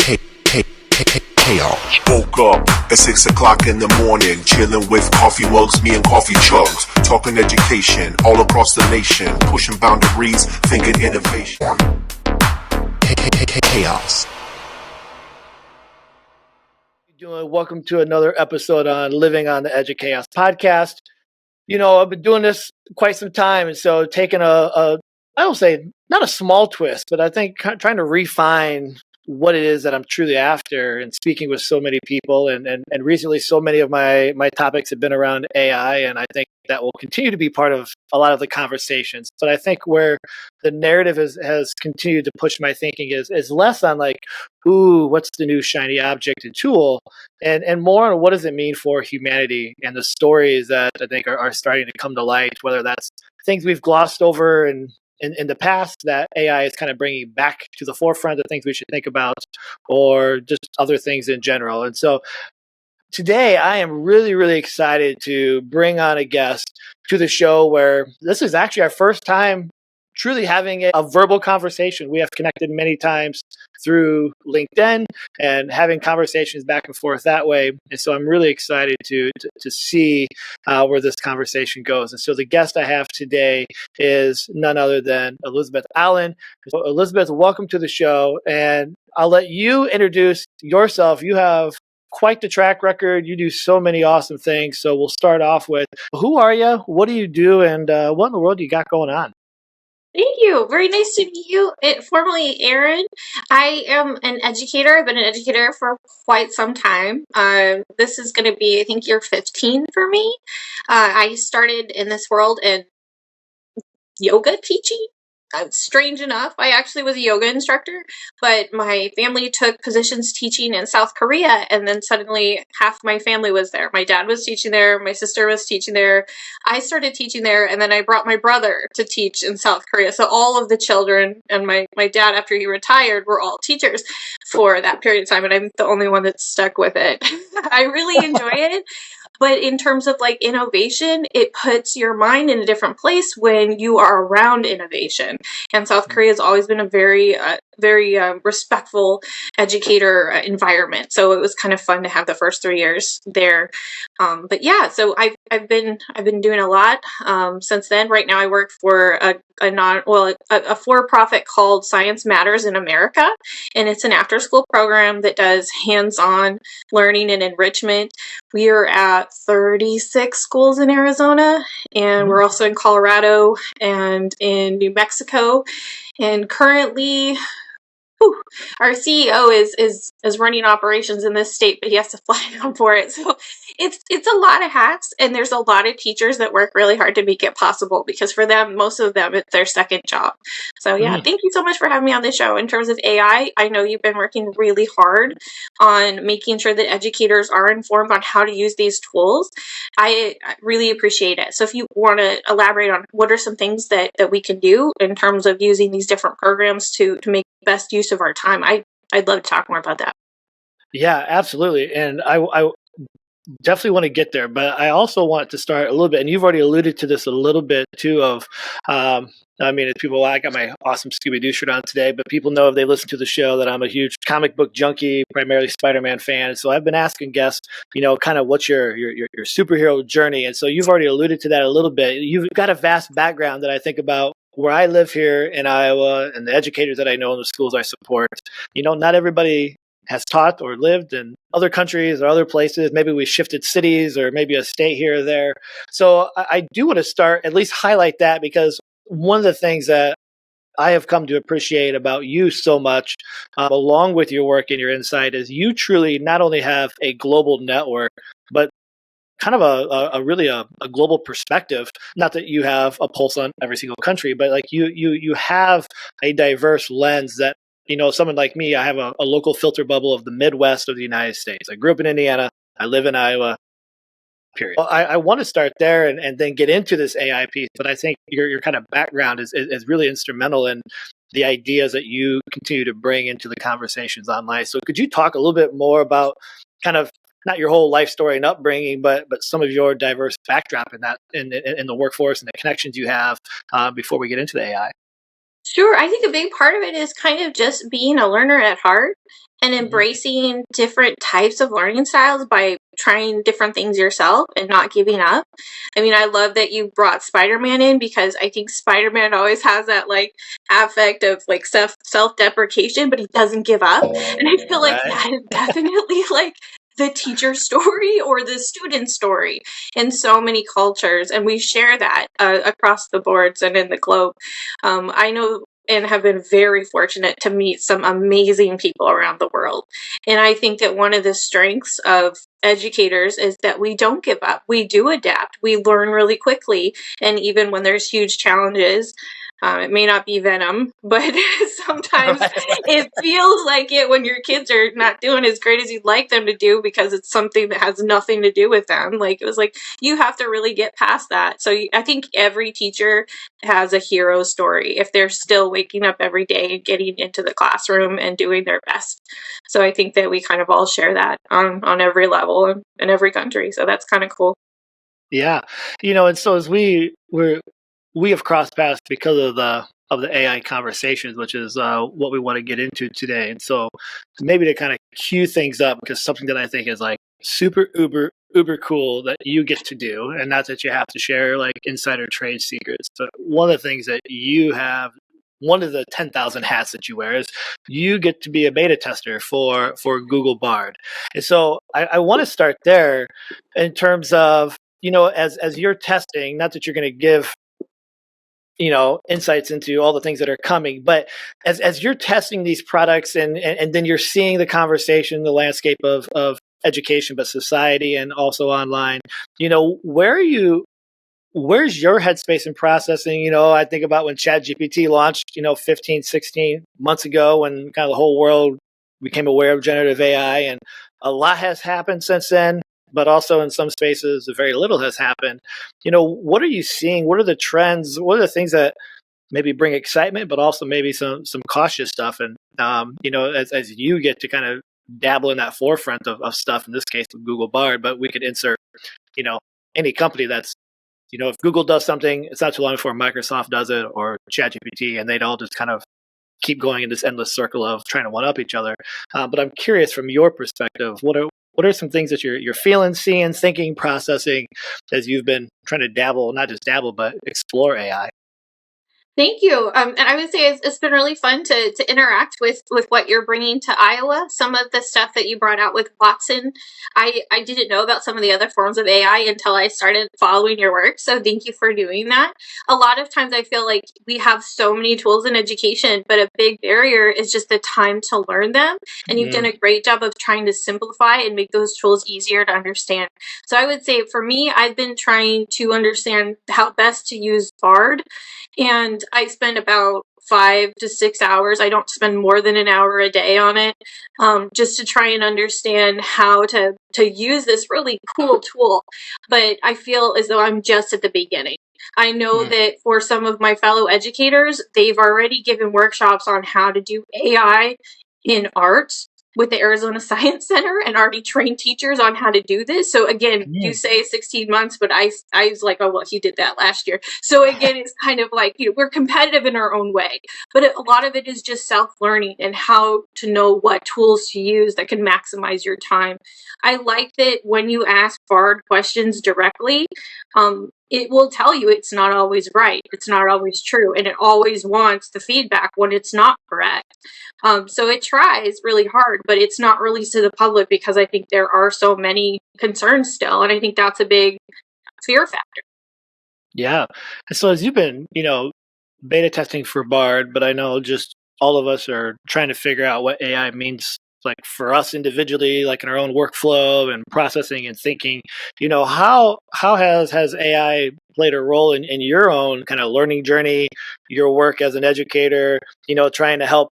Chaos. Woke up at 6 o'clock in the morning, chilling with coffee mugs, me and coffee chugs, talking education all across the nation, pushing boundaries, thinking innovation. Chaos. Welcome to another episode on Living on the Edge of Chaos podcast. You know, I've been doing this quite some time, and so taking I don't say not a small twist, but I think trying to refine what it is that I'm truly after, and speaking with so many people, and recently so many of my topics have been around AI, and I think that will continue to be part of a lot of the conversations. But I think where the narrative has continued to push my thinking is less on like, ooh, what's the new shiny object and tool, and more on what does it mean for humanity and the stories that I think are starting to come to light, whether that's things we've glossed over and in the past that AI is kind of bringing back to the forefront of things we should think about, or just other things in general. And so today I am really, really excited to bring on a guest to the show where this is actually our first time truly having a verbal conversation. We have connected many times through LinkedIn and having conversations back and forth that way. And so I'm really excited to see where this conversation goes. And so the guest I have today is none other than Elizabeth Allen. So Elizabeth, welcome to the show. And I'll let you introduce yourself. You have quite the track record. You do so many awesome things. So we'll start off with, who are you? What do you do? And what in the world do you got going on? Thank you. Very nice to meet you. Formerly Erin. I am an educator. I've been an educator for quite some time. This is going to be, I think, year 15 for me. I started in this world in yoga teaching. Strange enough, I actually was a yoga instructor, but my family took positions teaching in South Korea, and then suddenly half my family was there. My dad was teaching there, my sister was teaching there, I started teaching there, and then I brought my brother to teach in South Korea. So all of the children and my dad, after he retired, were all teachers for that period of time, and I'm the only one that's stuck with it. I really enjoy it. But in terms of like innovation, it puts your mind in a different place when you are around innovation. And South Korea has always been a very respectful educator environment. So it was kind of fun to have the first 3 years there. But yeah, so I've been doing a lot since then. Right now, I work for a for-profit called Science Matters in America, and it's an after-school program that does hands-on learning and enrichment. We are at 36 schools in Arizona, and we're also in Colorado and in New Mexico. And currently, our CEO is running operations in this state, but he has to fly down for it. So it's a lot of hats, and there's a lot of teachers that work really hard to make it possible, because for them, most of them, it's their second job. So yeah, Thank you so much for having me on this show. In terms of AI, I know you've been working really hard on making sure that educators are informed on how to use these tools. I really appreciate it. So if you want to elaborate on what are some things that we can do in terms of using these different programs to make best use of our time, I'd love to talk more about that. Yeah, absolutely. And I definitely want to get there, but I also want to start a little bit, and you've already alluded to this a little bit too, of, I mean, if people, I got my awesome Scooby-Doo shirt on today, but people know if they listen to the show that I'm a huge comic book junkie, primarily Spider-Man fan. So I've been asking guests, you know, kind of what's your superhero journey. And so you've already alluded to that a little bit. You've got a vast background that I think about where I live here in Iowa and the educators that I know in the schools I support. You know, not everybody has taught or lived in other countries or other places. Maybe we shifted cities or maybe a state here or there. So I do want to start, at least highlight that, because one of the things that I have come to appreciate about you so much, along with your work and your insight, is you truly not only have a global network, but kind of a really a global perspective. Not that you have a pulse on every single country, but like you have a diverse lens that, you know, someone like me, I have a local filter bubble of the Midwest of the United States. I grew up in Indiana. I live in Iowa, period. Well, I want to start there and then get into this AI piece, but I think your kind of background is really instrumental in the ideas that you continue to bring into the conversations online. So could you talk a little bit more about kind of not your whole life story and upbringing, but some of your diverse backdrop in that in the workforce and the connections you have before we get into the AI? Sure. I think a big part of it is kind of just being a learner at heart and Mhm. embracing different types of learning styles by trying different things yourself and not giving up. I mean, I love that you brought Spider-Man in because I think Spider-Man always has that like affect of like self-deprecation, but he doesn't give up. And I feel like Right. that is definitely like the teacher story or the student story in so many cultures, and we share that across the boards and in the globe. I know and have been very fortunate to meet some amazing people around the world. And I think that one of the strengths of educators is that we don't give up. We do adapt. We learn really quickly. And even when there's huge challenges, it may not be venom, but sometimes Right. it feels like it when your kids are not doing as great as you'd like them to do because it's something that has nothing to do with them. Like it was like you have to really get past that. So I think every teacher has a hero story if they're still waking up every day and getting into the classroom and doing their best. So I think that we kind of all share that on every level in every country. So that's kind of cool. Yeah. And so as we have crossed paths because of the AI conversations, which is what we want to get into today. And so maybe to kind of cue things up, because something that I think is like super uber cool that you get to do, and not that you have to share like insider trade secrets, but one of the things that you have. One of the 10,000 hats that you wear is you get to be a beta tester for Google Bard. And so I want to start there in terms of, as you're testing, not that you're going to give insights into all the things that are coming, but as you're testing these products and then you're seeing the conversation, the landscape of education, but society and also online, where's your headspace in processing? I think about when ChatGPT launched, 15, 16 months ago, when kind of the whole world became aware of generative AI, and a lot has happened since then, but also in some spaces, very little has happened. What are you seeing? What are the trends? What are the things that maybe bring excitement, but also maybe some cautious stuff? And, as you get to kind of dabble in that forefront of stuff, in this case with Google Bard, but we could insert, you know, any company that's, if Google does something, it's not too long before Microsoft does it or ChatGPT, and they'd all just kind of keep going in this endless circle of trying to one up each other. But I'm curious, from your perspective, what are some things that you're feeling, seeing, thinking, processing as you've been trying to dabble, not just dabble, but explore AI? Thank you. And I would say it's been really fun to interact with what you're bringing to Iowa. Some of the stuff that you brought out with Watson, I didn't know about some of the other forms of AI until I started following your work. So thank you for doing that. A lot of times I feel like we have so many tools in education, but a big barrier is just the time to learn them. And you've done Mm, a great job of trying to simplify and make those tools easier to understand. So I would say for me, I've been trying to understand how best to use Bard, and I spend about 5 to 6 hours. I don't spend more than an hour a day on it, just to try and understand how to use this really cool tool. But I feel as though I'm just at the beginning. I know mm, that for some of my fellow educators, they've already given workshops on how to do AI in art with the Arizona Science Center and already trained teachers on how to do this. So again, you mm. say 16 months, but I was like, oh, well, he did that last year. So again, it's kind of like, we're competitive in our own way, but a lot of it is just self-learning and how to know what tools to use that can maximize your time. I like that when you ask Bard questions directly, it will tell you it's not always right. It's not always true. And it always wants the feedback when it's not correct. So it tries really hard, but it's not released to the public because I think there are so many concerns still. And I think that's a big fear factor. Yeah. And so as you've been, beta testing for Bard, but I know just all of us are trying to figure out what AI means, like for us individually, like in our own workflow and processing and thinking. How has AI played a role in your own kind of learning journey, your work as an educator, trying to help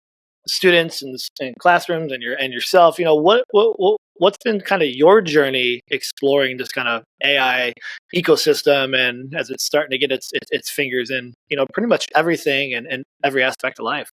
students and classrooms and yourself? What's been kind of your journey exploring this kind of AI ecosystem, and as it's starting to get its fingers in, pretty much everything and every aspect of life?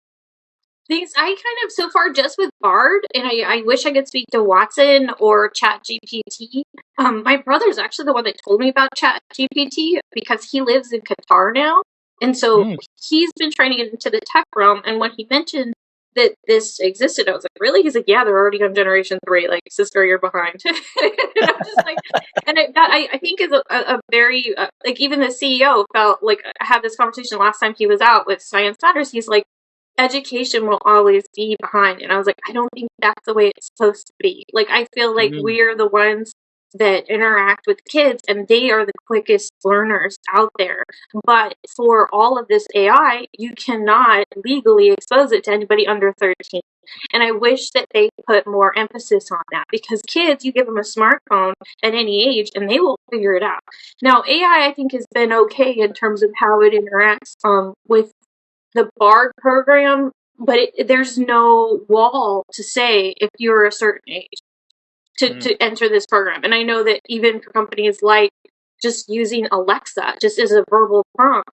Things I kind of so far just with Bard, and I wish I could speak to Watson or Chat GPT. My brother's actually the one that told me about Chat GPT because he lives in Qatar now. And so he's been trying to get into the tech realm. And when he mentioned that this existed, I was like, really? He's like, yeah, they're already on generation 3. Like, sister, you're behind. And I'm just like, and I think is a very, like, even the CEO felt like, I had this conversation last time he was out with Science Matters. He's like, education will always be behind. And I was like, I don't think that's the way it's supposed to be. Like, I feel like we're the ones that interact with kids and they are the quickest learners out there. But for all of this AI, you cannot legally expose it to anybody under 13. And I wish that they put more emphasis on that, because kids, you give them a smartphone at any age and they will figure it out. Now, AI, I think, has been okay in terms of how it interacts with the BARD program, but there's no wall to say if you're a certain age to enter this program. And I know that even for companies like just using Alexa, just as a verbal prompt,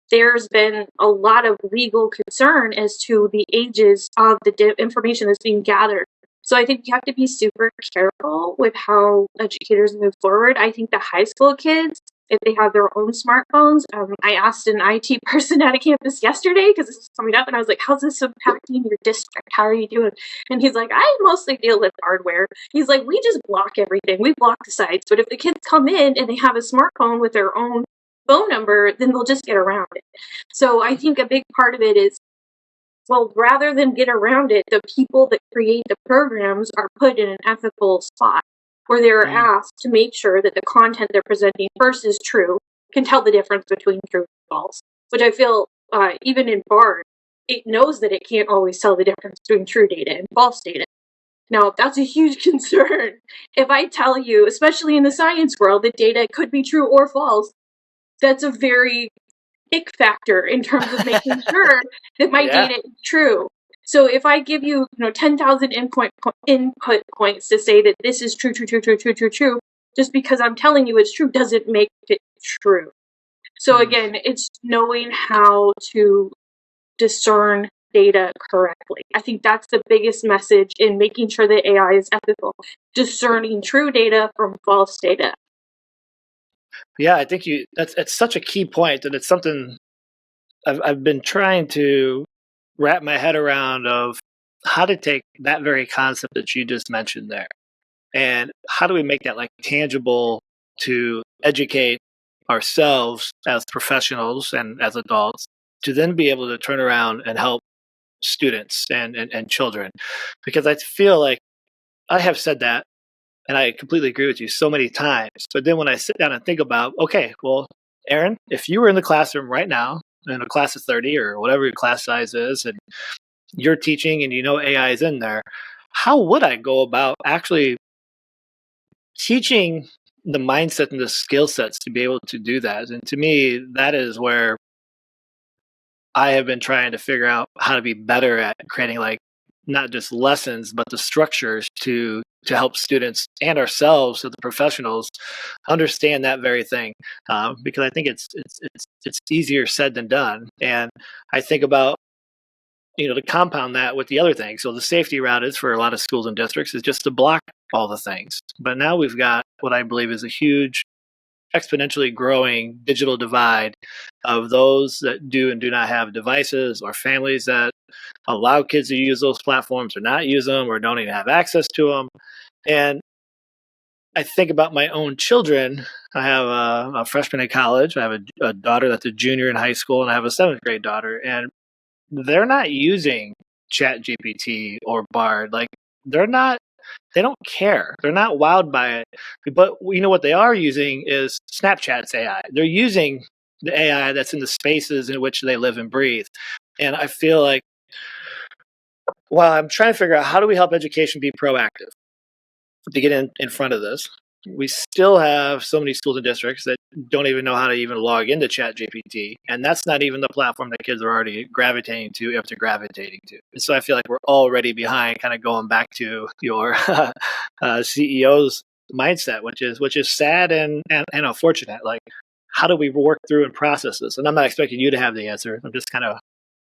there's been a lot of legal concern as to the ages of the information that's being gathered. So I think you have to be super careful with how educators move forward. I think the high school kids, if they have their own smartphones, I asked an IT person at a campus yesterday, because this was coming up, and I was like, how's this impacting your district? How are you doing? And he's like, I mostly deal with hardware. He's like, we just block everything. We block the sites. But if the kids come in and they have a smartphone with their own phone number, then they'll just get around it. So I think a big part of it is, well, rather than get around it, the people that create the programs are put in an ethical spot where they're asked to make sure that the content they're presenting first is true, can tell the difference between true and false, which I feel even in BARD, it knows that it can't always tell the difference between true data and false data. Now, that's a huge concern. If I tell you, especially in the science world, that data could be true or false, that's a very ick factor in terms of making sure that my data is true. So if I give you, 10,000 input points to say that this is true, just because I'm telling you it's true doesn't make it true. So again, it's knowing how to discern data correctly. I think that's the biggest message in making sure that AI is ethical. Discerning true data from false data. Yeah, I think it's such a key point, and it's something I've been trying to wrap my head around, of how to take that very concept that you just mentioned there, and how do we make that like tangible to educate ourselves as professionals and as adults, to then be able to turn around and help students and children. Because I feel like I have said that, and I completely agree with you so many times. But then when I sit down and think about, okay, well, Aaron, if you were in the classroom right now, in a class of 30 or whatever your class size is, and you're teaching and AI is in there, how would I go about actually teaching the mindset and the skill sets to be able to do that? And to me, that is where I have been trying to figure out how to be better at creating, like, not just lessons, but the structures to help students and ourselves, so the professionals, understand that very thing. Because I think it's easier said than done. And I think about, to compound that with the other things. So the safety route is, for a lot of schools and districts, is just to block all the things. But now we've got what I believe is a huge, exponentially growing digital divide of those that do and do not have devices, or families that allow kids to use those platforms or not use them, or don't even have access to them. And I think about my own children. I have a freshman in college. I have a daughter that's a junior in high school, and I have a 7th grade daughter. And they're not using ChatGPT or Bard. Like, they don't care. They're not wowed by it. But what they are using is Snapchat's AI. They're using the AI that's in the spaces in which they live and breathe. And I feel like, while I'm trying to figure out how do we help education be proactive to get in front of this, we still have so many schools and districts that don't even know how to even log into ChatGPT. And that's not even the platform that kids are already gravitating to, if they're gravitating to. And so I feel like we're already behind, kind of going back to your CEO's mindset, which is sad and unfortunate. Like, how do we work through and process this? And I'm not expecting you to have the answer. I'm just kind of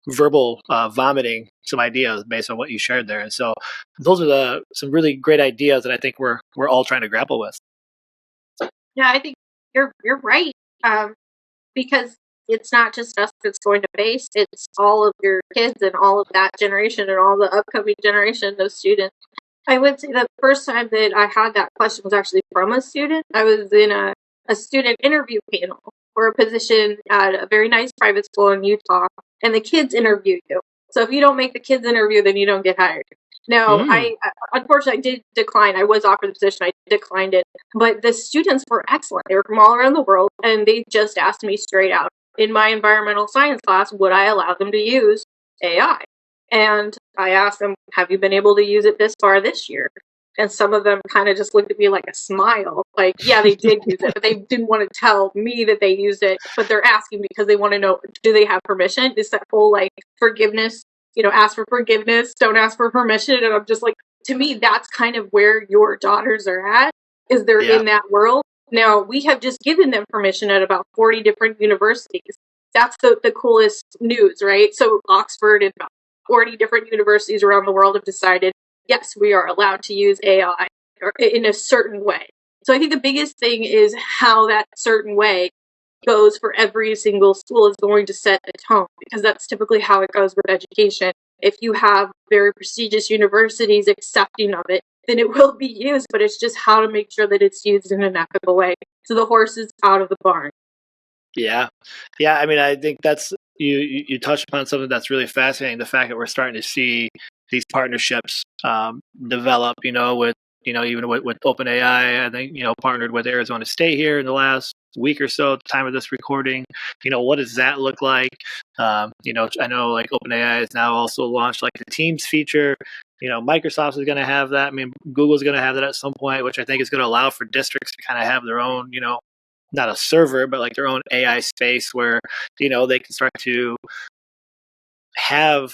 verbal vomiting some ideas based on what you shared there. And so those are some really great ideas that I think we're all trying to grapple with. Yeah, I think you're right. Because it's not just us that's going to face, it's all of your kids and all of that generation and all the upcoming generation of students. I would say that the first time that I had that question was actually from a student. I was in a student interview panel for a position at a very nice private school in Utah, and the kids interview you. So if you don't make the kids interview, then you don't get hired. Now, I unfortunately I did decline. I was offered the position. I declined it. But the students were excellent. They were from all around the world, and they just asked me straight out in my environmental science class, would I allow them to use AI? And I asked them, have you been able to use it this far this year? And some of them kind of just looked at me like a smile. Like, yeah, they did use it, but they didn't want to tell me that they used it. But they're asking because they want to know, do they have permission? It's that whole like forgiveness, ask for forgiveness, don't ask for permission. And I'm just like, to me, that's kind of where your daughters are at, is they're in that world. Now, we have just given them permission at about 40 different universities. That's the coolest news, right? So Oxford and about 40 different universities around the world have decided, yes, we are allowed to use AI in a certain way. So I think the biggest thing is how that certain way goes for every single school is going to set the tone, because that's typically how it goes with education. If you have very prestigious universities accepting of it, then it will be used, but it's just how to make sure that it's used in an ethical way. So the horse is out of the barn. Yeah. I mean, I think that's you touched upon something that's really fascinating. The fact that we're starting to see these partnerships develop. With even with OpenAI, I think partnered with Arizona State here in the last week or so at the time of this recording. What does that look like? I know like OpenAI has now also launched like the Teams feature. Microsoft is going to have that. I mean, Google's going to have that at some point, which I think is going to allow for districts to kind of have their own, not a server, but like their own AI space where, they can start to have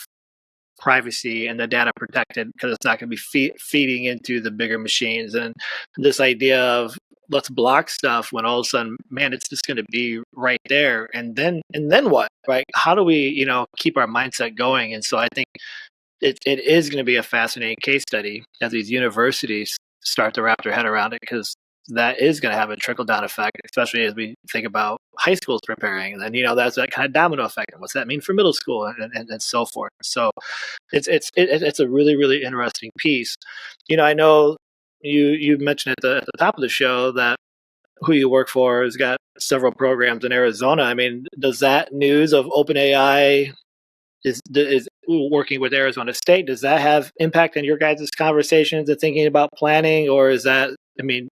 privacy and the data protected, because it's not going to be feeding into the bigger machines. And this idea of let's block stuff when all of a sudden, man, it's just going to be right there. And then what, right? How do we, keep our mindset going? And so I think it is going to be a fascinating case study as these universities start to wrap their head around it, because that is going to have a trickle-down effect, especially as we think about high schools preparing. And then, that's that kind of domino effect. And what's that mean for middle school and so forth? So it's a really, really interesting piece. I know you mentioned at the top of the show that who you work for has got several programs in Arizona. I mean, does that news of OpenAI is working with Arizona State, does that have impact on your guys' conversations and thinking about planning? Or is that, I mean,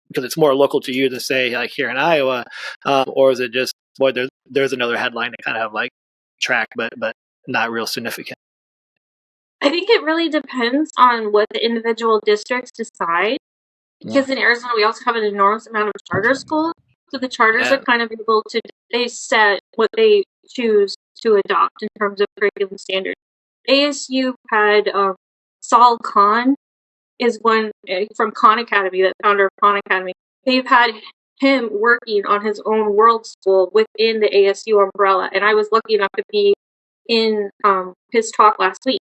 because it's more local to you than say like here in Iowa, or is it just, boy, there's another headline to kind of like track, but not real significant? I think it really depends on what the individual districts decide. Because in Arizona, we also have an enormous amount of charter schools. So the charters are kind of able to, they set what they choose to adopt in terms of curriculum standards. ASU had Saul Khan is one from Khan Academy, the founder of Khan Academy. They've had him working on his own world school within the ASU umbrella. And I was lucky enough to be in his talk last week.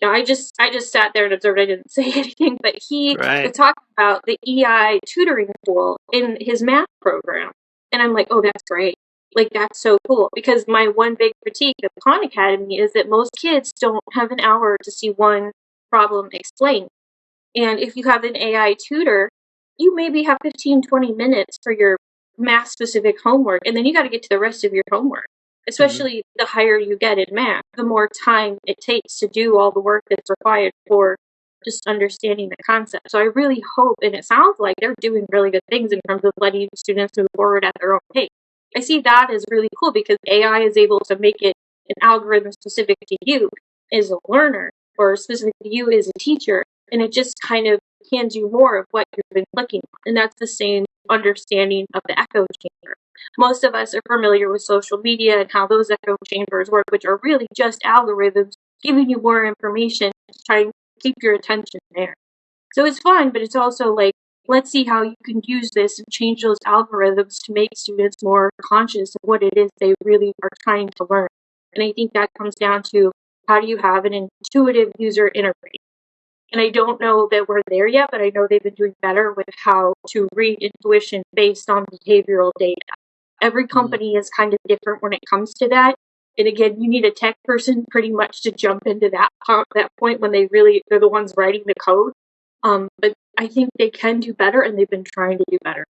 Now, I just sat there and observed. I didn't say anything, but he was talking about the EI tutoring tool in his math program. And I'm like, oh, that's great. Like, that's so cool. Because my one big critique of Khan Academy is that most kids don't have an hour to see one problem explained. And if you have an AI tutor, you maybe have 15, 20 minutes for your math-specific homework, and then you got to get to the rest of your homework. Especially the higher you get in math, the more time it takes to do all the work that's required for just understanding the concept. So I really hope, and it sounds like they're doing really good things in terms of letting students move forward at their own pace. I see that as really cool because AI is able to make it an algorithm specific to you as a learner or specific to you as a teacher, and it just kind of hands you more of what you've been looking for. And that's the same understanding of the echo chamber. Most of us are familiar with social media and how those echo chambers work, which are really just algorithms giving you more information to try and keep your attention there. So it's fun, but it's also like, let's see how you can use this and change those algorithms to make students more conscious of what it is they really are trying to learn. And I think that comes down to how do you have an intuitive user interface? And I don't know that we're there yet, but I know they've been doing better with how to read intuition based on behavioral data. Every company is kind of different when it comes to that. And again, you need a tech person pretty much to jump into that point when they're the ones writing the code. But I think they can do better, and they've been trying to do better.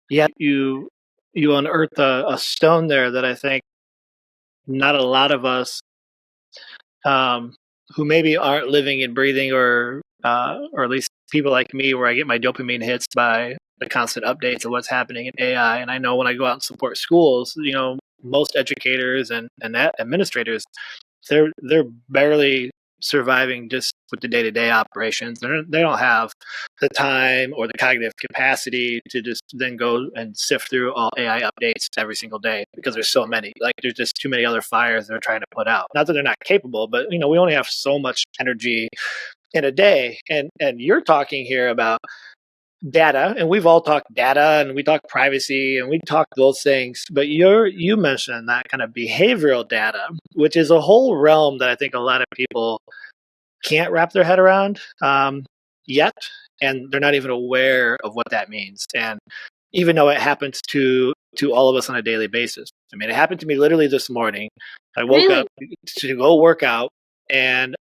Yeah, you unearthed a stone there that I think not a lot of us who maybe aren't living and breathing, or at least people like me, where I get my dopamine hits by the constant updates of what's happening in AI. And I know when I go out and support schools, most educators and administrators, they're barely surviving just with the day-to-day operations. They don't have the time or the cognitive capacity to just then go and sift through all AI updates every single day, because there's so many. Like, there's just too many other fires they're trying to put out. Not that they're not capable, but we only have so much energy in a day. And you're talking here about data, and we've all talked data, and we talk privacy, and we talk those things, but you mentioned that kind of behavioral data, which is a whole realm that I think a lot of people can't wrap their head around yet, and they're not even aware of what that means. And even though it happens to all of us on a daily basis, I mean, it happened to me literally this morning. I woke up to go work out, and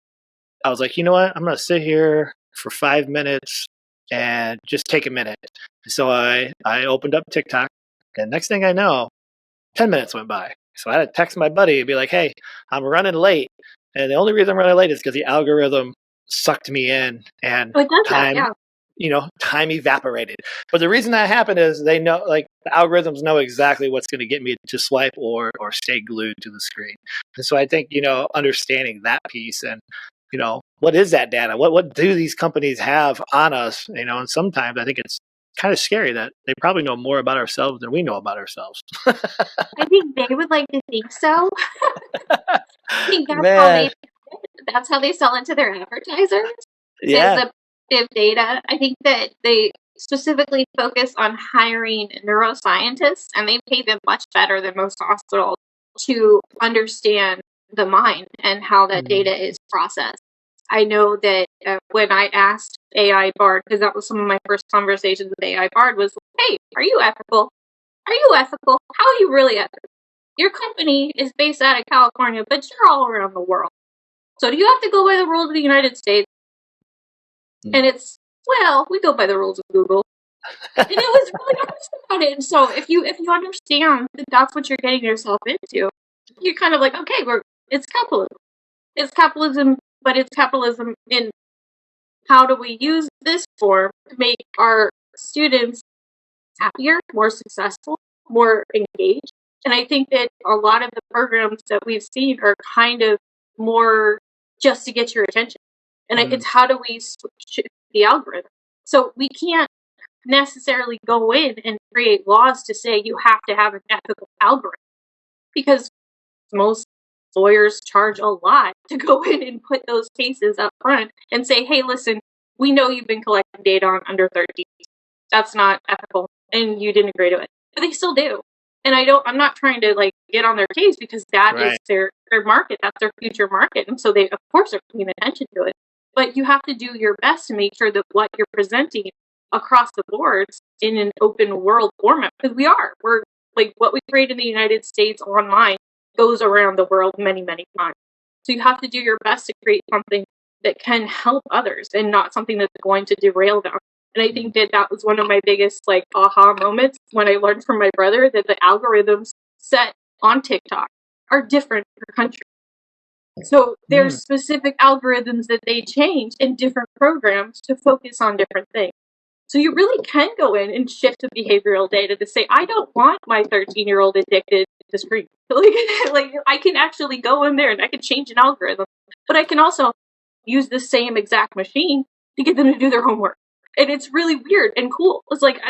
I was like, you know what, I'm gonna sit here for 5 minutes and just take a minute. So I opened up TikTok, and next thing I know, 10 minutes went by. So I had to text my buddy and be like, hey, I'm running late. And the only reason I'm running late is because the algorithm sucked me in, and time evaporated. But the reason that happened is they know, like, the algorithms know exactly what's going to get me to swipe or stay glued to the screen. And so I think, understanding that piece, and what is that data? What do these companies have on us? And sometimes I think it's kind of scary that they probably know more about ourselves than we know about ourselves. I think they would like to think so. I think that's how they sell it to their advertisers. Yeah. The data. I think that they specifically focus on hiring neuroscientists, and they pay them much better than most hospitals to understand the mind and how that data is processed. I know that when I asked AI Bard, because that was some of my first conversations with AI Bard, was, hey, are you ethical? Are you ethical? How are you really ethical? Your company is based out of California, but you're all around the world. So do you have to go by the rules of the United States? And it's, well, we go by the rules of Google. And it was really honest about it. And so if you understand that that's what you're getting yourself into, you're kind of like, okay, it's capitalism. It's capitalism, but it's capitalism in how do we use this form to make our students happier, more successful, more engaged. And I think that a lot of the programs that we've seen are kind of more just to get your attention. And it's how do we switch the algorithm? So we can't necessarily go in and create laws to say you have to have an ethical algorithm, because most lawyers charge a lot to go in and put those cases up front and say, hey, listen, we know you've been collecting data on under 13. That's not ethical, and you didn't agree to it. But they still do. And I'm not trying to get on their case, because that is their market. That's their future market. And so they, of course, are paying attention to it. But you have to do your best to make sure that what you're presenting across the boards in an open world format, because we're like, what we create in the United States online goes around the world many, many times. So you have to do your best to create something that can help others and not something that's going to derail them. And I think that was one of my biggest aha moments when I learned from my brother that the algorithms set on TikTok are different per country. So there's specific algorithms that they change in different programs to focus on different things. So you really can go in and shift the behavioral data to say, I don't want my 13-year-old addicted to screen. I can actually go in there and I can change an algorithm, but I can also use the same exact machine to get them to do their homework. And it's really weird and cool. It's like,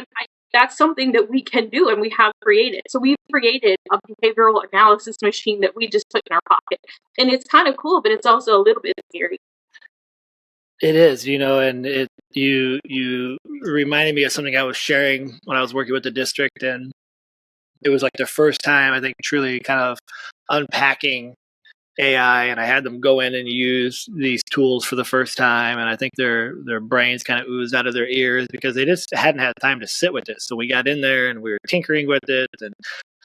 that's something that we can do, and we have created. So we've created a behavioral analysis machine that we just put in our pocket. And it's kind of cool, but it's also a little bit scary. It is, and you reminded me of something I was sharing when I was working with the district, and it was like the first time I think truly kind of unpacking AI, and I had them go in and use these tools for the first time, and I think their brains kind of oozed out of their ears because they just hadn't had time to sit with it. So we got in there and we were tinkering with it, and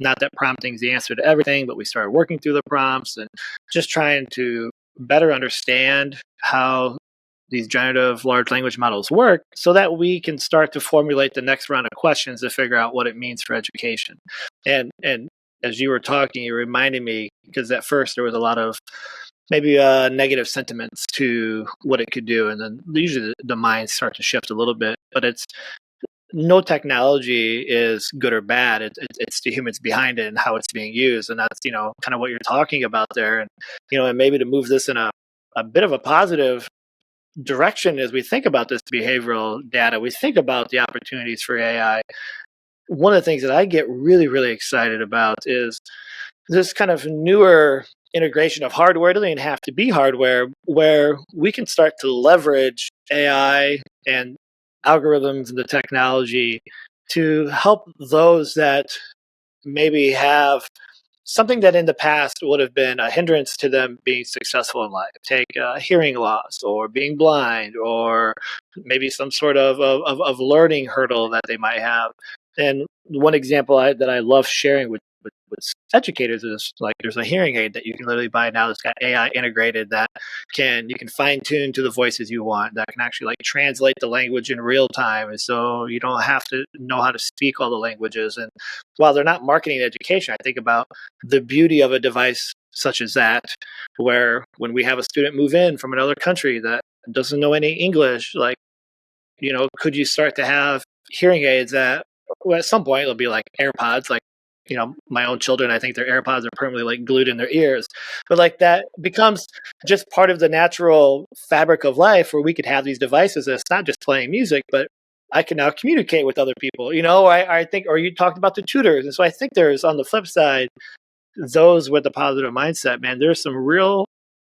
not that prompting is the answer to everything, but we started working through the prompts and just trying to better understand how these generative large language models work so that we can start to formulate the next round of questions to figure out what it means for education. And as you were talking, you reminded me, because at first there was a lot of maybe negative sentiments to what it could do, and then usually the minds start to shift a little bit. But it's no technology is good or bad. It's the humans behind it and how it's being used, and that's kind of what you're talking about there. And and maybe to move this in a bit of a positive direction as we think about this behavioral data, we think about the opportunities for AI. One of the things that I get really, really excited about is this kind of newer integration of hardware. It doesn't even have to be hardware, where we can start to leverage AI and algorithms and the technology to help those that maybe have something that in the past would have been a hindrance to them being successful in life. Take hearing loss, or being blind, or maybe some sort of learning hurdle that they might have. And one example that I love sharing with educators is, like, there's a hearing aid that you can literally buy now that's got AI integrated, that you can fine tune to the voices you want, that can actually like translate the language in real time, and so you don't have to know how to speak all the languages. And while they're not marketing education, I think about the beauty of a device such as that, where when we have a student move in from another country that doesn't know any English, like, could you start to have hearing aids that, well, at some point it'll be like AirPods, like, my own children, I think their AirPods are permanently like glued in their ears, but like that becomes just part of the natural fabric of life, where we could have these devices that's not just playing music, but I can now communicate with other people. I think, or you talked about the tutors. And so I think there's, on the flip side, those with a positive mindset, man, there's some real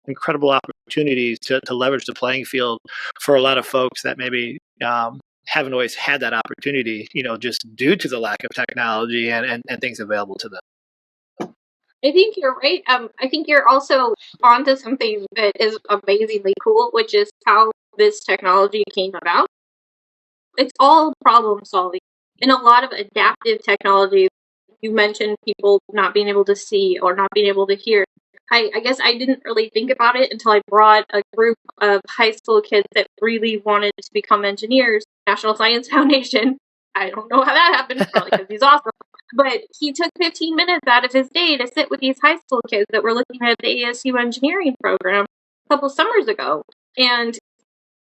incredible opportunities to leverage the playing field for a lot of folks that maybe haven't always had that opportunity, just due to the lack of technology and things available to them. I think you're right. I think you're also onto something that is amazingly cool, which is how this technology came about. It's all problem solving. In a lot of adaptive technology, you mentioned people not being able to see or not being able to hear. I guess I didn't really think about it until I brought a group of high school kids that really wanted to become engineers, National Science Foundation. I don't know how that happened, probably because he's awesome. But he took 15 minutes out of his day to sit with these high school kids that were looking at the ASU engineering program a couple summers ago. And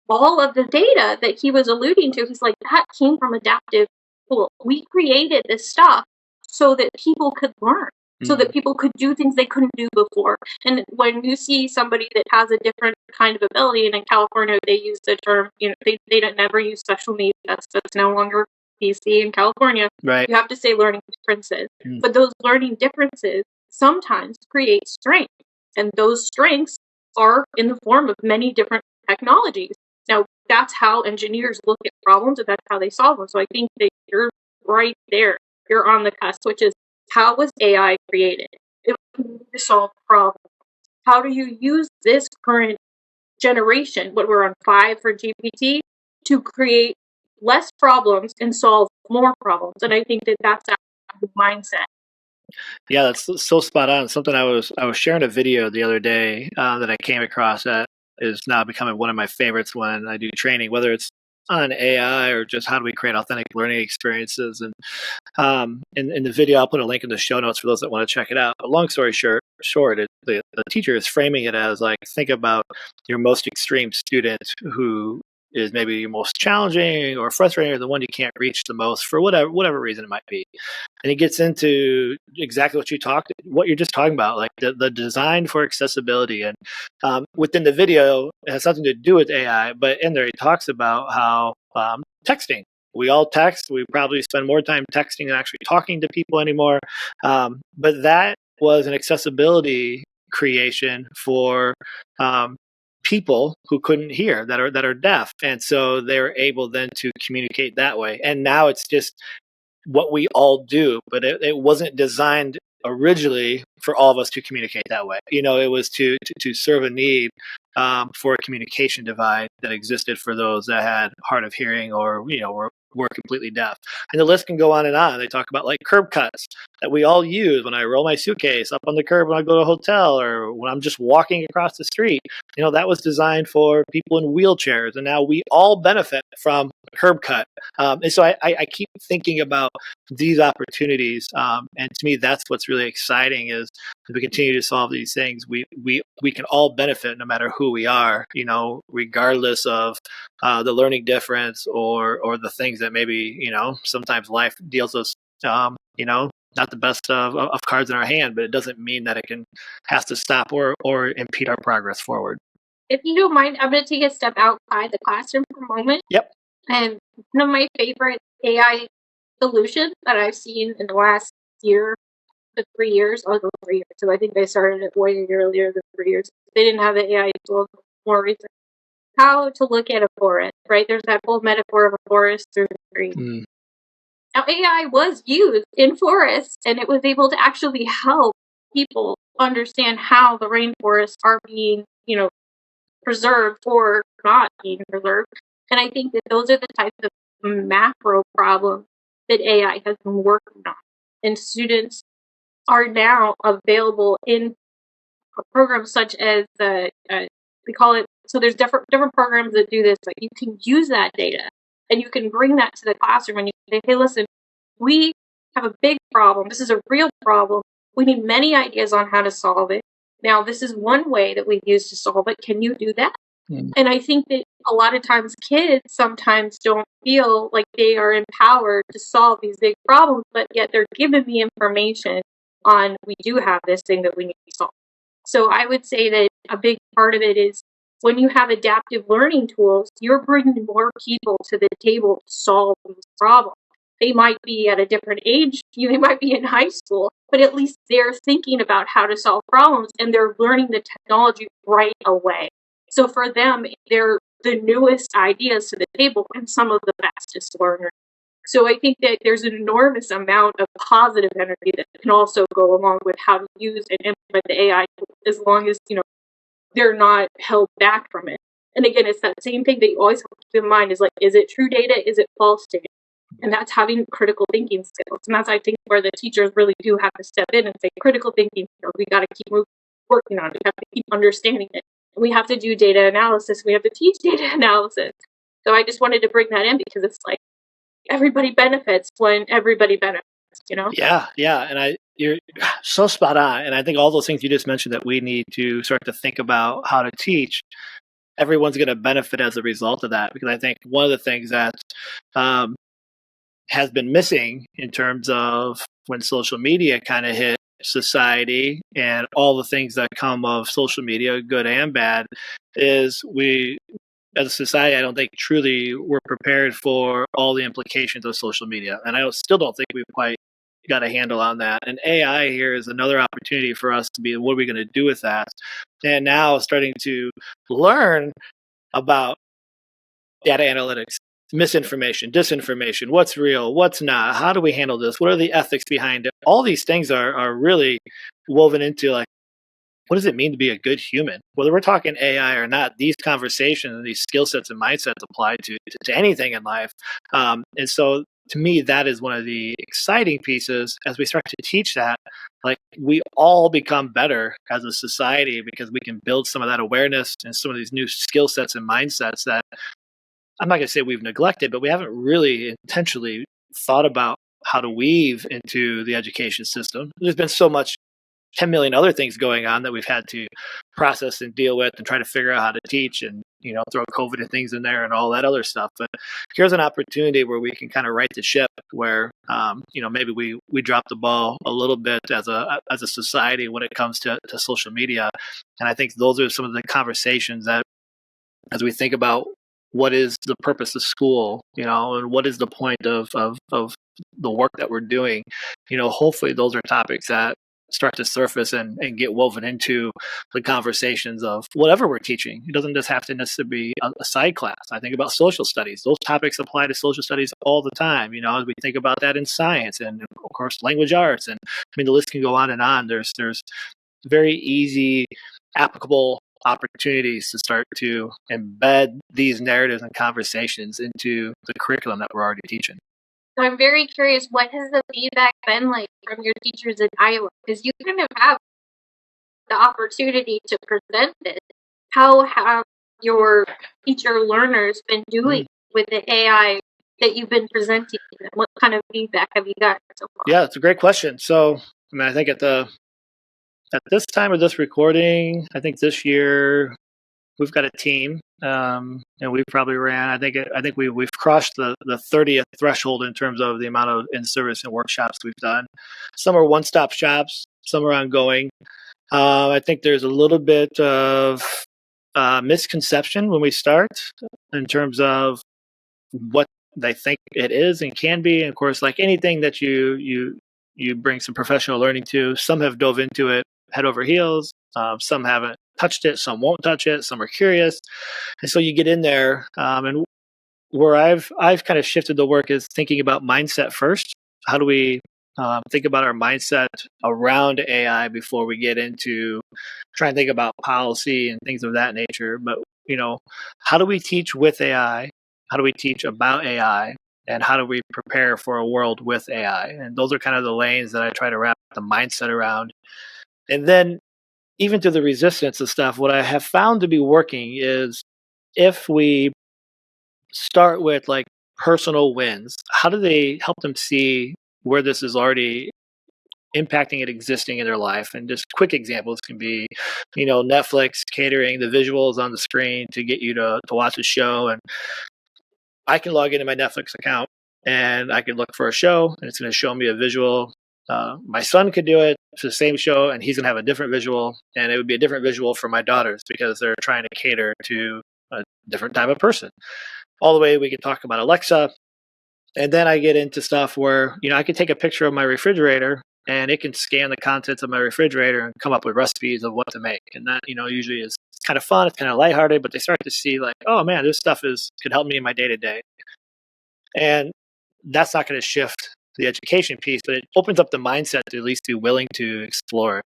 all of the data that he was alluding to, he's like, that came from adaptive school. We created this stuff so that people could learn, so that people could do things they couldn't do before. And when you see somebody that has a different kind of ability, and in California they use the term, they don't never use special needs. That's no longer PC in California. Right. You have to say learning differences. But those learning differences sometimes create strengths. And those strengths are in the form of many different technologies. Now, that's how engineers look at problems, and that's how they solve them. So I think that you're right there. You're on the cusp, which is, how was AI created? It was to solve problems. How do you use this current generation, what we're on 5 for GPT, to create less problems and solve more problems? And I think that that's our mindset. Yeah, that's so spot on. Something I was sharing a video the other day that I came across that is now becoming one of my favorites when I do training, whether it's on AI or just how do we create authentic learning experiences. And in the video, I'll put a link in the show notes for those that want to check it out. But long story short, the teacher is framing it as like, think about your most extreme student who is maybe your most challenging or frustrating, or the one you can't reach the most for whatever reason it might be. And he gets into exactly what you're just talking about, like the design for accessibility. And within the video, it has something to do with AI, but in there he talks about how texting. We all text. We probably spend more time texting than actually talking to people anymore. But that was an accessibility creation for people who couldn't hear, that are deaf, and so they're able then to communicate that way. And now it's just what we all do, but it wasn't designed originally for all of us to communicate that way. It was to serve a need for a communication divide that existed for those that had hard of hearing or were completely deaf. And the list can go on and on. They talk about like curb cuts that we all use when I roll my suitcase up on the curb when I go to a hotel or when I'm just walking across the street. That was designed for people in wheelchairs, and now we all benefit from a curb cut. And so I keep thinking about these opportunities, and to me, that's what's really exciting is as we continue to solve these things, we can all benefit no matter who we are, regardless of the learning difference or the things that maybe sometimes life deals us not the best of cards in our hand, but it doesn't mean that has to stop or impede our progress forward. If you don't mind, I'm going to take a step outside the classroom for a moment. Yep. And one of my favorite AI solutions that I've seen in the last year to 3 years, I'll go 3 years. So I think they started it way earlier than 3 years. They didn't have the AI tools more recent. How to look at a forest, right? There's that whole metaphor of a forest through the tree. Mm. Now, AI was used in forests, and it was able to actually help people understand how the rainforests are being, preserved or not being preserved. And I think that those are the types of macro problems that AI has been working on. And students are now available in programs such as we call it. So there's different programs that do this. Like you can use that data and you can bring that to the classroom and you say, hey, listen, we have a big problem. This is a real problem. We need many ideas on how to solve it. Now, this is one way that we've used to solve it. Can you do that? And I think that a lot of times kids sometimes don't feel like they are empowered to solve these big problems, but yet they're given the information on we do have this thing that we need to solve. So I would say that a big part of it is when you have adaptive learning tools, you're bringing more people to the table to solve these problems. They might be at a different age, they might be in high school, but at least they're thinking about how to solve problems and they're learning the technology right away. So for them, they're the newest ideas to the table and some of the fastest learners. So I think that there's an enormous amount of positive energy that can also go along with how to use and implement the AI as long as, they're not held back from it. And again, it's that same thing that you always have to keep in mind is like, is it true data? Is it false data? And that's having critical thinking skills. And that's, I think, where the teachers really do have to step in and say, critical thinking skills, we got to keep working on it. We have to keep understanding it. And we have to do data analysis. We have to teach data analysis. So I just wanted to bring that in because it's like everybody benefits when everybody benefits, Yeah. And you're so spot on. And I think all those things you just mentioned that we need to start to think about how to teach, everyone's going to benefit as a result of that. Because I think one of the things that has been missing in terms of when social media kind of hit society and all the things that come of social media, good and bad, is we, as a society, I don't think truly we're prepared for all the implications of social media. And I still don't think we've quite got a handle on that. And AI here is another opportunity for us to be, what are we going to do with that? And now starting to learn about data analytics, misinformation, disinformation, what's real, what's not, how do we handle this, what are the ethics behind it? All these things are really woven into like, what does it mean to be a good human? Whether we're talking AI or not, these conversations and these skill sets and mindsets apply to anything in life. And so to me, that is one of the exciting pieces as we start to teach that, like we all become better as a society because we can build some of that awareness and some of these new skill sets and mindsets that I'm not going to say we've neglected, but we haven't really intentionally thought about how to weave into the education system. There's been so much 10 million other things going on that we've had to process and deal with and try to figure out how to teach and, throw COVID and things in there and all that other stuff. But here's an opportunity where we can kind of right the ship where, maybe we dropped the ball a little bit as a society when it comes to social media. And I think those are some of the conversations that as we think about what is the purpose of school, and what is the point of the work that we're doing, hopefully those are topics that start to surface and get woven into the conversations of whatever we're teaching. It doesn't just have to necessarily be a side class. I think about social studies. Those topics apply to social studies all the time. As we think about that in science and, of course, language arts. And I mean, the list can go on and on. There's very easy, applicable opportunities to start to embed these narratives and conversations into the curriculum that we're already teaching. So I'm very curious, what has the feedback been like from your teachers in Iowa? Because you kind of have the opportunity to present this. How have your teacher learners been doing with the AI that you've been presenting? What kind of feedback have you gotten so far? Yeah, it's a great question. So, I mean, I think at this time of this recording, I think this year we've got a team, and we've probably ran. I think we've crossed the 30th threshold in terms of the amount of in-service and workshops we've done. Some are one-stop shops, some are ongoing. I think there's a little bit of misconception when we start in terms of what they think it is and can be. And of course, like anything that you bring some professional learning to, some have dove into it head over heels. Some haven't touched it, some won't touch it, some are curious, and so you get in there. And where I've kind of shifted the work is thinking about mindset first. How do we think about our mindset around AI before we get into trying to think about policy and things of that nature? But how do we teach with AI? How do we teach about AI? And how do we prepare for a world with AI? And those are kind of the lanes that I try to wrap the mindset around. And then even through the resistance and stuff, what I have found to be working is if we start with like personal wins, how do they help them see where this is already impacting and existing in their life? And just quick examples can be, Netflix catering the visuals on the screen to get you to watch a show. And I can log into my Netflix account and I can look for a show and it's going to show me a visual. My son could do it for the same show and he's going to have a different visual, and it would be a different visual for my daughters because they're trying to cater to a different type of person. All the way we could talk about Alexa. And then I get into stuff where, I could take a picture of my refrigerator and it can scan the contents of my refrigerator and come up with recipes of what to make. And that, usually is kind of fun. It's kind of lighthearted, but they start to see like, oh man, this stuff could help me in my day to day. And that's not going to shift the education piece, but it opens up the mindset to at least be willing to explore it.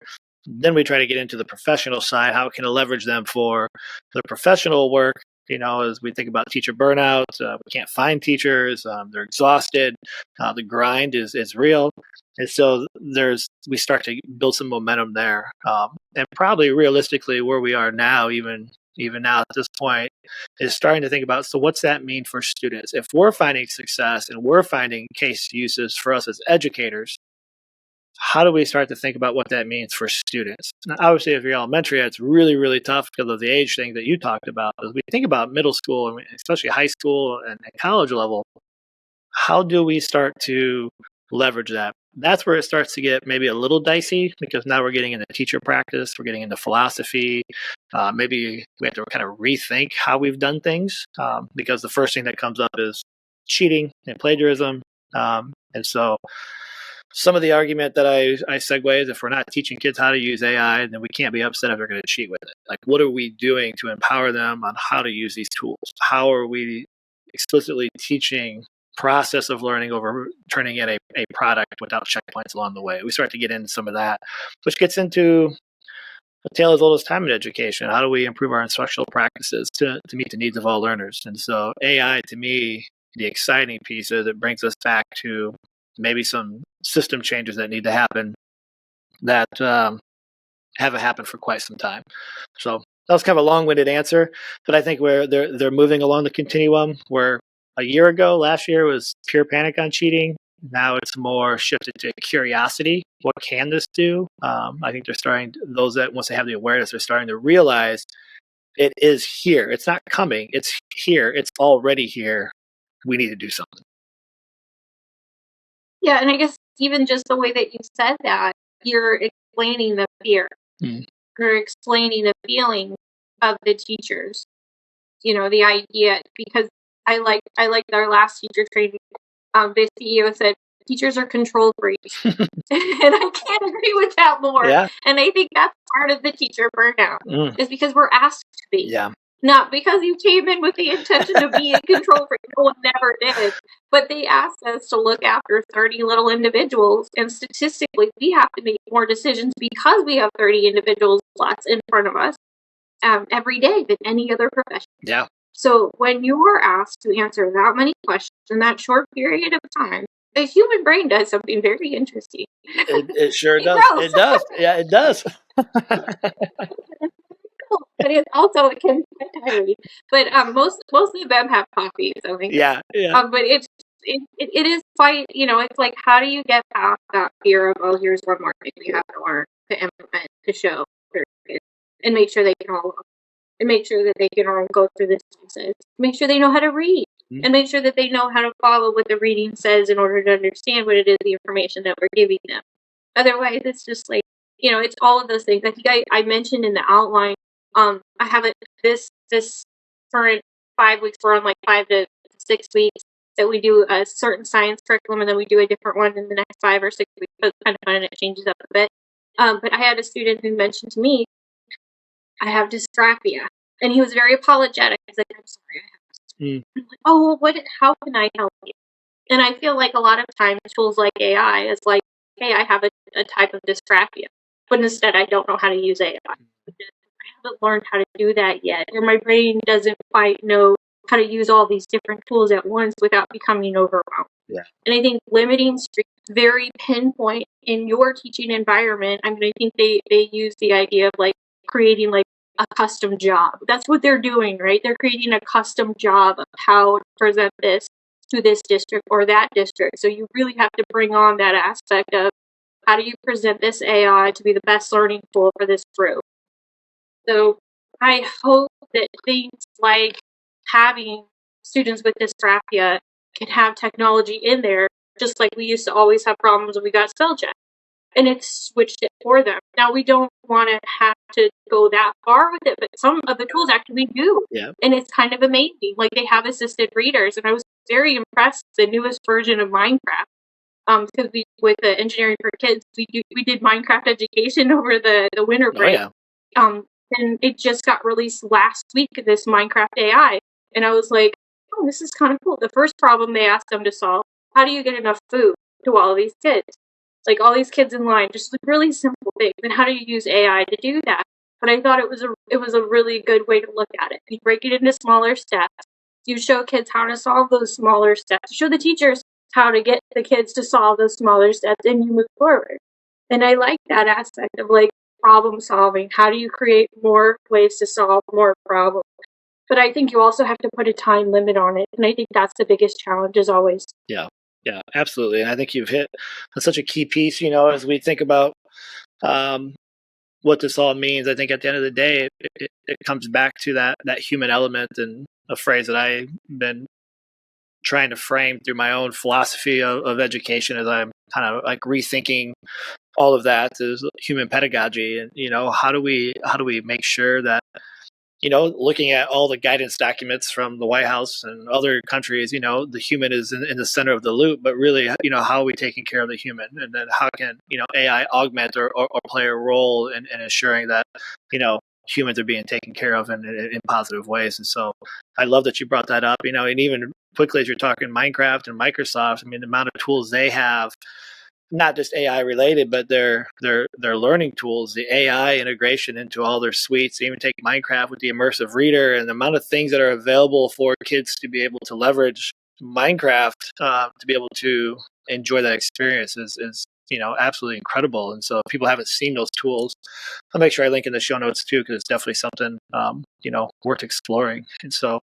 Then we try to get into the professional side. How can I leverage them for the professional work? As we think about teacher burnout, we can't find teachers. They're exhausted. The grind is real. And so we start to build some momentum there. And probably realistically where we are now, even now at this point, is starting to think about, so what's that mean for students? If we're finding success and we're finding case uses for us as educators, how do we start to think about what that means for students? Now, obviously, if you're elementary, it's really, really tough because of the age thing that you talked about. As we think about middle school, and especially high school and college level, how do we start to leverage that? That's where it starts to get maybe a little dicey because now we're getting into teacher practice, we're getting into philosophy. Maybe we have to kind of rethink how we've done things because the first thing that comes up is cheating and plagiarism. And so some of the argument that I segue is if we're not teaching kids how to use AI, then we can't be upset if they're going to cheat with it. Like, what are we doing to empower them on how to use these tools? How are we explicitly teaching process of learning over turning in a product without checkpoints along the way? We start to get into some of that, which gets into a tale as old as time in education. How do we improve our instructional practices to meet the needs of all learners? And so AI, to me, the exciting piece is it brings us back to maybe some system changes that need to happen that haven't happened for quite some time. So that was kind of a long-winded answer, but I think they're moving along the continuum where a year ago, last year, was pure panic on cheating. Now it's more shifted to curiosity. What can this do? I think they're starting, those that once they have the awareness, they're starting to realize it is here. It's not coming. It's here. It's already here. We need to do something. Yeah, and I guess even just the way that you said that, you're explaining the fear. You're explaining the feeling of the teachers. The idea, because I liked our last teacher training. The CEO said, teachers are control freaks. And I can't agree with that more. Yeah. And I think that's part of the teacher burnout is because we're asked to be. Yeah. Not because you came in with the intention to be a control freak. No one never did. But they asked us to look after 30 little individuals. And statistically, we have to make more decisions because we have 30 individuals lots in front of us every day than any other profession. Yeah. So when you are asked to answer that many questions in that short period of time, the human brain does something very interesting. It sure does. Gross. It does. Yeah, it does. But it also it can be quite tiring. But most of them have coffee, so I think. Yeah. Yeah. But it is quite, it's like, how do you get past that fear of, oh, here's one more thing we have to learn to implement to show their kids and make sure they can all and make sure that they can all go through this process, make sure they know how to read, and make sure that they know how to follow what the reading says in order to understand what it is, the information that we're giving them. Otherwise, it's just like, it's all of those things. I think I mentioned in the outline, I have this current 5 weeks, we're on like 5 to 6 weeks that we do a certain science curriculum, and then we do a different one in the next 5 or 6 weeks. So it's kind of fun, and it changes up a bit. But I had a student who mentioned to me, I have dysgraphia. And he was very apologetic. He's like, I'm sorry, I have dysgraphia. I'm like, oh, well, how can I help you? And I feel like a lot of times tools like AI is like, hey, I have a type of dysgraphia. But instead, I don't know how to use AI. I haven't learned how to do that yet. And my brain doesn't quite know how to use all these different tools at once without becoming overwhelmed. Yeah. And I think limiting streaks very pinpoint in your teaching environment. I mean, I think they use the idea of like creating like a custom job. That's what they're doing, right? They're creating a custom job of how to present this to this district or that district. So you really have to bring on that aspect of how do you present this AI to be the best learning tool for this group. So I hope that things like having students with dysgraphia can have technology in there, just like we used to always have problems when we got spell check. And it's switched it for them. Now, we don't want to have to go that far with it, but some of the tools actually do. Yeah. And it's kind of amazing. Like, they have assisted readers, and I was very impressed with the newest version of Minecraft. Because with the Engineering for Kids, we did Minecraft education over the winter break. Oh, yeah. And it just got released last week, this Minecraft AI. And I was like, oh, this is kind of cool. The first problem they asked them to solve, how do you get enough food to all these kids? Like all these kids in line, just like really simple things. And how do you use AI to do that? But I thought it was a really good way to look at it. You break it into smaller steps. You show kids how to solve those smaller steps. You show the teachers how to get the kids to solve those smaller steps, and you move forward. And I like that aspect of like problem solving. How do you create more ways to solve more problems? But I think you also have to put a time limit on it. And I think that's the biggest challenge as always. Yeah. Yeah, absolutely. And I think you've hit on such a key piece, as we think about what this all means. I think at the end of the day, it comes back to that human element, and a phrase that I've been trying to frame through my own philosophy of education as I'm kind of like rethinking all of that is human pedagogy. And, how do we make sure that, looking at all the guidance documents from the White House and other countries, the human is in the center of the loop, but really, how are we taking care of the human? And then how can, AI augment or play a role in ensuring that, humans are being taken care of in positive ways. And so I love that you brought that up, and even quickly as you're talking Minecraft and Microsoft, I mean, the amount of tools they have, not just AI related, but their learning tools, the AI integration into all their suites. They even take Minecraft with the immersive reader, and the amount of things that are available for kids to be able to leverage Minecraft to be able to enjoy that experience is absolutely incredible. And so if people haven't seen those tools, I'll make sure I link in the show notes too, because it's definitely something worth exploring. And so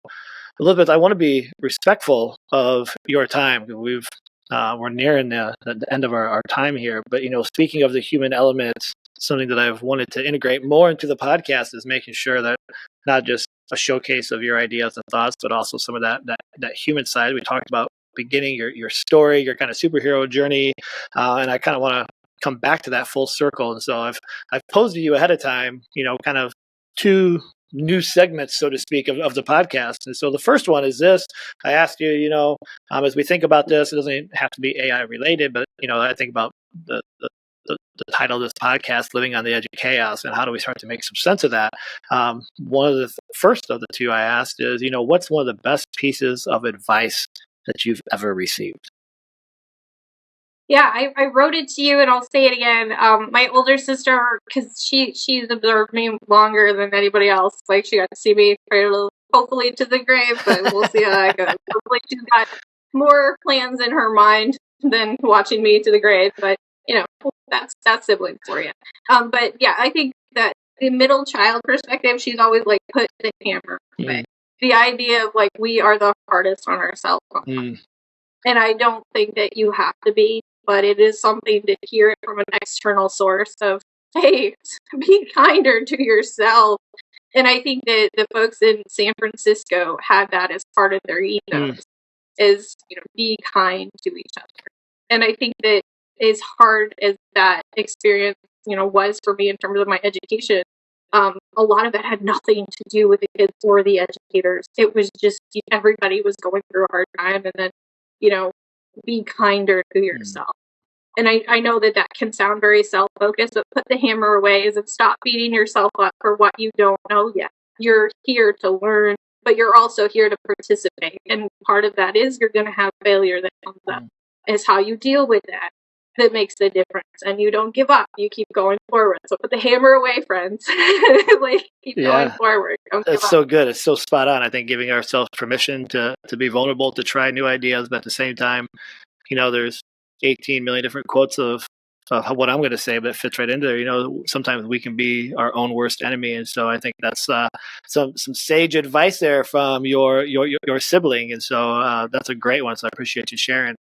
Elizabeth, I want to be respectful of your time. We're nearing the end of our time here, but speaking of the human element, something that I've wanted to integrate more into the podcast is making sure that not just a showcase of your ideas and thoughts, but also some of that human side. We talked about beginning your story, your kind of superhero journey, and I kind of want to come back to that full circle. And so I've posed to you ahead of time, kind of two new segments, so to speak, of the podcast. And so the first one is this. I asked you, as we think about this, it doesn't have to be AI related, but, I think about the title of this podcast, Living on the Edge of Chaos, and how do we start to make some sense of that? One of the first of the two I asked is, what's one of the best pieces of advice that you've ever received? Yeah, I wrote it to you, and I'll say it again. My older sister, because she's observed me longer than anybody else. Like, she got to see me hopefully to the grave, but we'll see how that goes. Hopefully she's got more plans in her mind than watching me to the grave. But that's siblings for you. But yeah, I think that the middle child perspective, she's always like, put the hammer away. The idea of like, we are the hardest on ourselves. And I don't think that you have to be, but it is something to hear it from an external source of, hey, be kinder to yourself. And I think that the folks in San Francisco had that as part of their ethos, is, be kind to each other. And I think that as hard as that experience, was for me in terms of my education, a lot of it had nothing to do with the kids or the educators. It was just everybody was going through a hard time, and then, be kinder to yourself. And I know that can sound very self-focused, but put the hammer away and stop beating yourself up for what you don't know yet. You're here to learn, but you're also here to participate. And part of that is you're going to have failure that comes up. Is how you deal with that makes the difference. And you don't give up. You keep going forward. So put the hammer away, friends. Keep going forward. It's so good. It's so spot on. I think giving ourselves permission to be vulnerable, to try new ideas, but at the same time, there's 18 million different quotes of what I'm going to say, but it fits right into there. Sometimes we can be our own worst enemy. And so I think that's some sage advice there from your sibling. And so that's a great one. So I appreciate you sharing.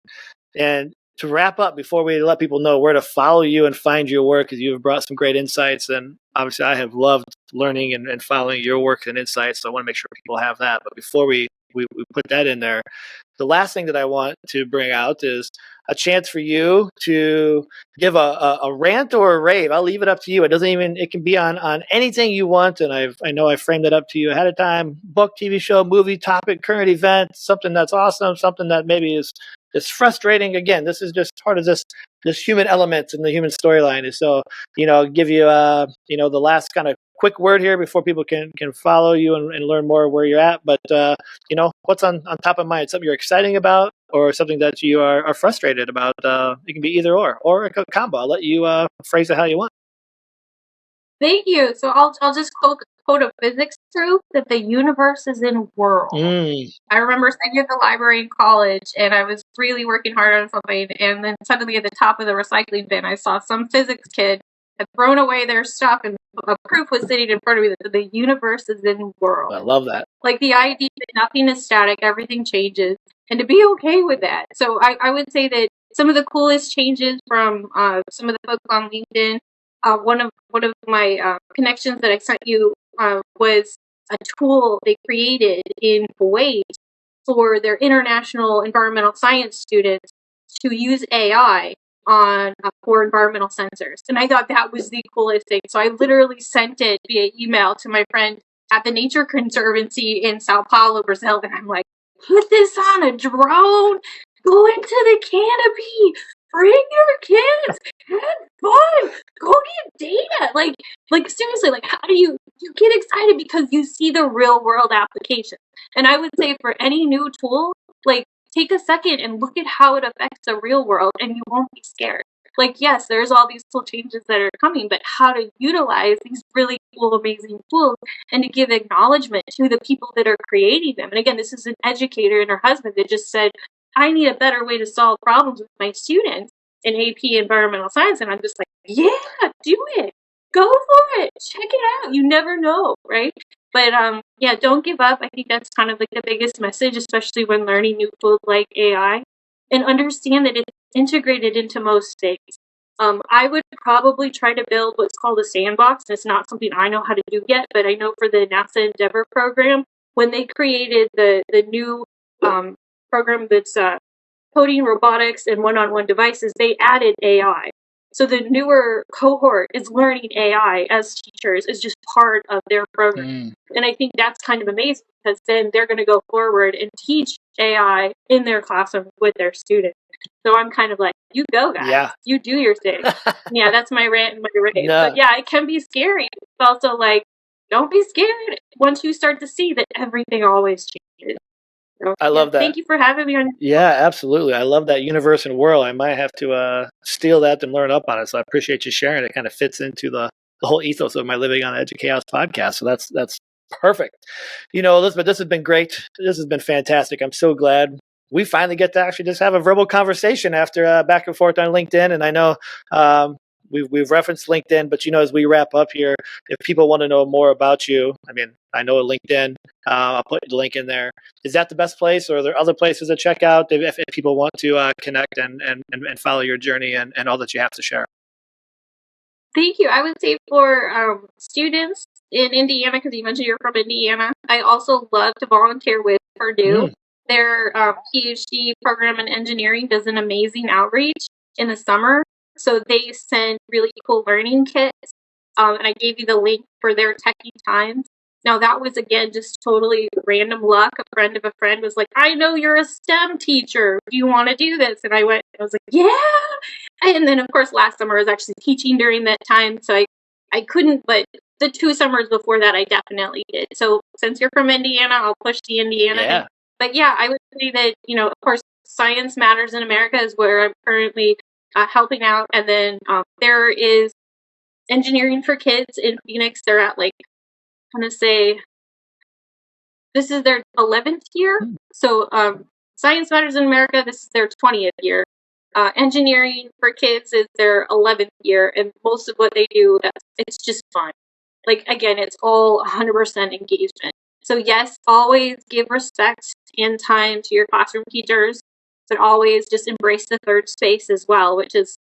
And to wrap up, before we let people know where to follow you and find your work, because you've brought some great insights, and obviously I have loved learning and following your work and insights, so I want to make sure people have that. But before we put that in there, the last thing that I want to bring out is a chance for you to give a rant or a rave. I'll leave it up to you. It can be on anything you want, and I know I framed it up to you ahead of time: book, TV show, movie, topic, current event, something that's awesome, something that maybe is frustrating. Again, this is just part of this human element in the human storyline. And so, give you the last kind of quick word here before people can follow you and learn more where you're at. But what's on top of mind? Something you're excited about, or something that you are frustrated about? It can be either or a combo. I'll let you phrase it how you want. Thank you. So I'll just quote a physics proof that the universe is in whirl. I remember sitting at the library in college, and I was really working hard on something, and then suddenly at the top of the recycling bin, I saw some physics kid had thrown away their stuff, and a proof was sitting in front of me that the universe is in whirl. I love that. Like the idea that nothing is static, everything changes, and to be okay with that. So I would say that some of the coolest changes from some of the folks on LinkedIn. One of my connections that I sent you was a tool they created in Kuwait for their international environmental science students to use AI for environmental sensors. And I thought that was the coolest thing. So I literally sent it via email to my friend at the Nature Conservancy in Sao Paulo, Brazil. And I'm like, put this on a drone, go into the canopy, bring your kids, have fun, go get data. Like seriously, like how do you get excited because you see the real world application? And I would say for any new tool, like take a second and look at how it affects the real world, and you won't be scared. Like, yes, there's all these cool changes that are coming, but how to utilize these really cool, amazing tools and to give acknowledgement to the people that are creating them. And again, this is an educator and her husband that just said, I need a better way to solve problems with my students in AP Environmental Science. And I'm just like, yeah, do it. Go for it. Check it out. You never know, right? But yeah, don't give up. I think that's kind of like the biggest message, especially when learning new tools like AI. And understand that it's integrated into most things. I would probably try to build what's called a sandbox. It's not something I know how to do yet, but I know for the NASA Endeavor program, when they created the new program that's coding robotics and one-on-one devices, they added AI. So the newer cohort is learning AI as teachers, is just part of their program. And I think that's kind of amazing because then they're going to go forward and teach AI in their classroom with their students. So I'm kind of like, you go, guys. Yeah. You do your thing. Yeah, that's my rant and my rave. No. But yeah, it can be scary. It's also like, don't be scared once you start to see that everything always changes. So, I love that. Thank you for having me on. Yeah, absolutely. I love that universe and world. I might have to steal that and learn up on it. So I appreciate you sharing. It kind of fits into the whole ethos of my Living on the Edge of Chaos podcast. So that's perfect. Elizabeth, this has been great. This has been fantastic. I'm so glad we finally get to actually just have a verbal conversation after back and forth on LinkedIn. And I know we've referenced LinkedIn, but as we wrap up here, if people want to know more about you, I know LinkedIn, I'll put the link in there. Is that the best place, or are there other places to check out if people want to connect and follow your journey and all that you have to share? Thank you. I would say for students in Indiana, because you mentioned you're from Indiana, I also love to volunteer with Purdue. Their PhD program in engineering does an amazing outreach in the summer. So they send really cool learning kits. And I gave you the link for their Techie Times. Now, that was, again, just totally random luck. A friend of a friend was like, I know you're a STEM teacher. Do you want to do this? And I was like, yeah. And then, of course, last summer I was actually teaching during that time. So I couldn't, but the 2 summers before that, I definitely did. So since you're from Indiana, I'll push the Indiana. Yeah. But yeah, I would say that, of course, Science Matters in America is where I'm currently helping out. And then there is Engineering for Kids in Phoenix. They're at I'm going to say this is their 11th year. So Science Matters in America, this is their 20th year. Engineering for Kids is their 11th year. And most of what they do, it's just fun. Again, it's all 100% engagement. So yes, always give respect and time to your classroom teachers, but always just embrace the third space as well, which is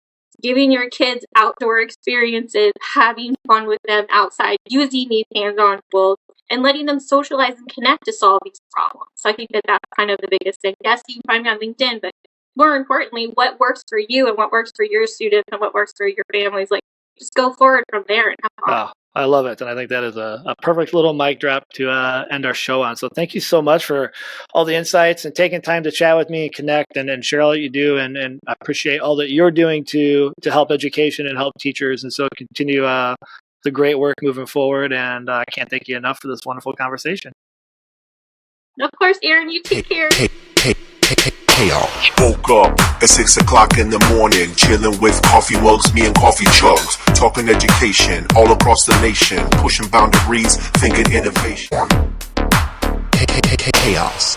giving your kids outdoor experiences, having fun with them outside, using these hands-on tools, and letting them socialize and connect to solve these problems. So I think that that's kind of the biggest thing. Yes, you can find me on LinkedIn, but more importantly, what works for you and what works for your students and what works for your families, just go forward from there and have fun. Oh, I love it. And I think that is a perfect little mic drop to end our show on. So thank you so much for all the insights and taking time to chat with me and connect and share all that you do. And I appreciate all that you're doing to help education and help teachers. And so continue the great work moving forward. And I can't thank you enough for this wonderful conversation. Of course, Aaron, you take care. Woke up at 6 o'clock in the morning, chilling with coffee mugs, me and coffee chugs, talking education all across the nation, pushing boundaries, thinking innovation. Chaos.